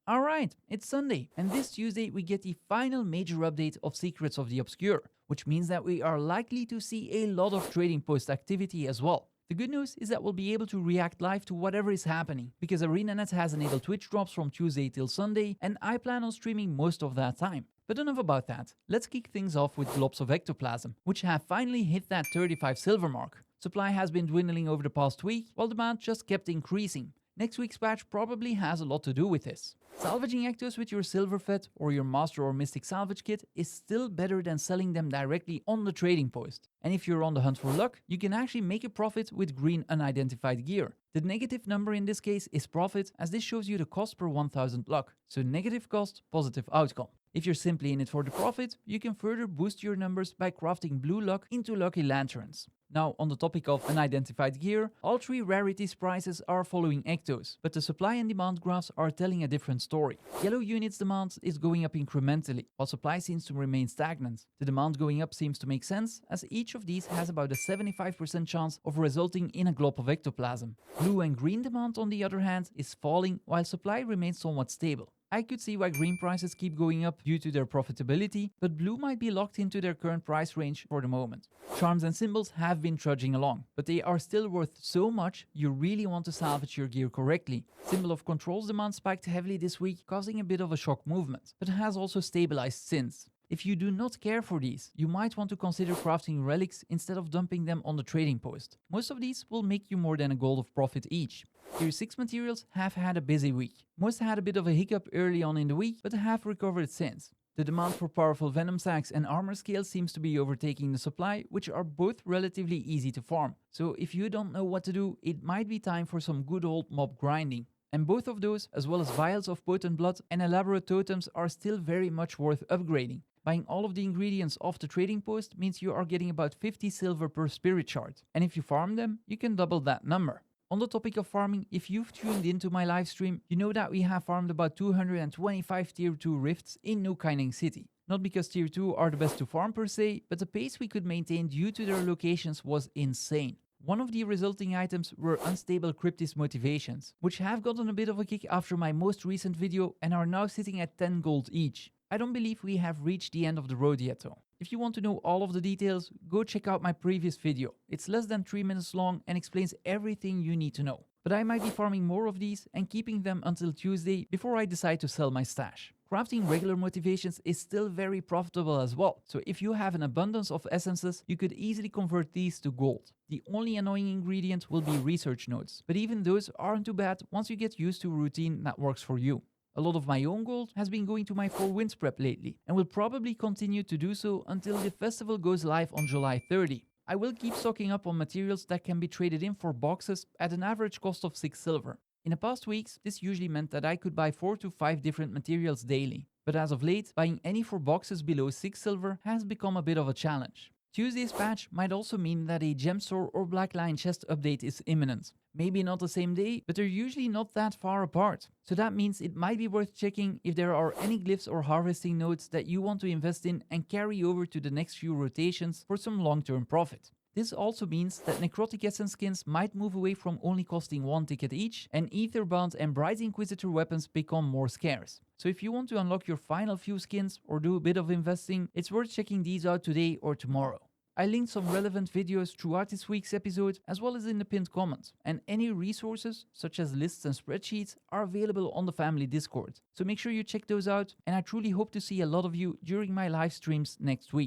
Alright, it's Sunday, and this Tuesday we get the final major update of Secrets of the Obscure, which means that we are likely to see a lot of trading post activity as well. The good news is that we'll be able to react live to whatever is happening, because ArenaNet has enabled Twitch drops from Tuesday till Sunday, and I plan on streaming most of that time. But enough about that, let's kick things off with globs of Ectoplasm, which have finally hit that 35 silver mark. Supply has been dwindling over the past week, while demand just kept increasing. Next week's patch probably has a lot to do with this. Salvaging Ectos with your silver fet or your master or mystic salvage kit is still better than selling them directly on the trading post. And if you're on the hunt for luck, you can actually make a profit with green unidentified gear. The negative number in this case is profit, as this shows you the cost per 1000 luck. So negative cost, positive outcome. If you're simply in it for the profit, you can further boost your numbers by crafting blue luck into lucky lanterns. Now, on the topic of unidentified gear, all three rarities prices are following Ectos, but the supply and demand graphs are telling a different story. Yellow Unids demand is going up incrementally, while supply seems to remain stagnant. The demand going up seems to make sense, as each of these has about a 75% chance of resulting in a glob of Ectoplasm. Blue and green demand, on the other hand, is falling, while supply remains somewhat stable. I could see why green prices keep going up due to their profitability, but blue might be locked into their current price range for the moment. Charms and symbols have been trudging along, but they are still worth so much you really want to salvage your gear correctly. Symbol of Control's demand spiked heavily this week, causing a bit of a shock movement, but has also stabilized since. If you do not care for these, you might want to consider crafting relics instead of dumping them on the trading post. Most of these will make you more than a gold of profit each. Tier 6 materials have had a busy week. Most had a bit of a hiccup early on in the week, but have recovered since. The demand for powerful venom sacks and armor scales seems to be overtaking the supply, which are both relatively easy to farm. So if you don't know what to do, it might be time for some good old mob grinding. And both of those, as well as vials of potent blood and elaborate totems, are still very much worth upgrading. Buying all of the ingredients off the trading post means you are getting about 50 silver per spirit shard, and if you farm them, you can double that number. On the topic of farming, if you've tuned into my live stream, you know that we have farmed about 225 tier 2 rifts in New Kaining City. Not because tier 2 are the best to farm per se, but the pace we could maintain due to their locations was insane. One of the resulting items were unstable Kryptis Motivations, which have gotten a bit of a kick after my most recent video and are now sitting at 10 gold each. I don't believe we have reached the end of the road yet though. If you want to know all of the details, go check out my previous video. It's less than 3 minutes long and explains everything you need to know. But I might be farming more of these and keeping them until Tuesday before I decide to sell my stash. Crafting regular motivations is still very profitable as well, so if you have an abundance of essences, you could easily convert these to gold. The only annoying ingredient will be research nodes, but even those aren't too bad once you get used to a routine that works for you. A lot of my own gold has been going to my 4 winds prep lately, and will probably continue to do so until the festival goes live on July 30. I will keep stocking up on materials that can be traded in for boxes at an average cost of 6 silver. In the past weeks, this usually meant that I could buy 4 to 5 different materials daily. But as of late, buying any 4 boxes below 6 silver has become a bit of a challenge. Tuesday's patch might also mean that a Gemstore or Black Lion chest update is imminent. Maybe not the same day, but they're usually not that far apart. So that means it might be worth checking if there are any glyphs or harvesting nodes that you want to invest in and carry over to the next few rotations for some long-term profit. This also means that necrotic essence skins might move away from only costing 1 ticket each, and Etherbound and Bright Inquisitor weapons become more scarce. So if you want to unlock your final few skins or do a bit of investing, it's worth checking these out today or tomorrow. I linked some relevant videos throughout this week's episode, as well as in the pinned comment, and any resources, such as lists and spreadsheets, are available on the family Discord. So make sure you check those out, and I truly hope to see a lot of you during my live streams next week.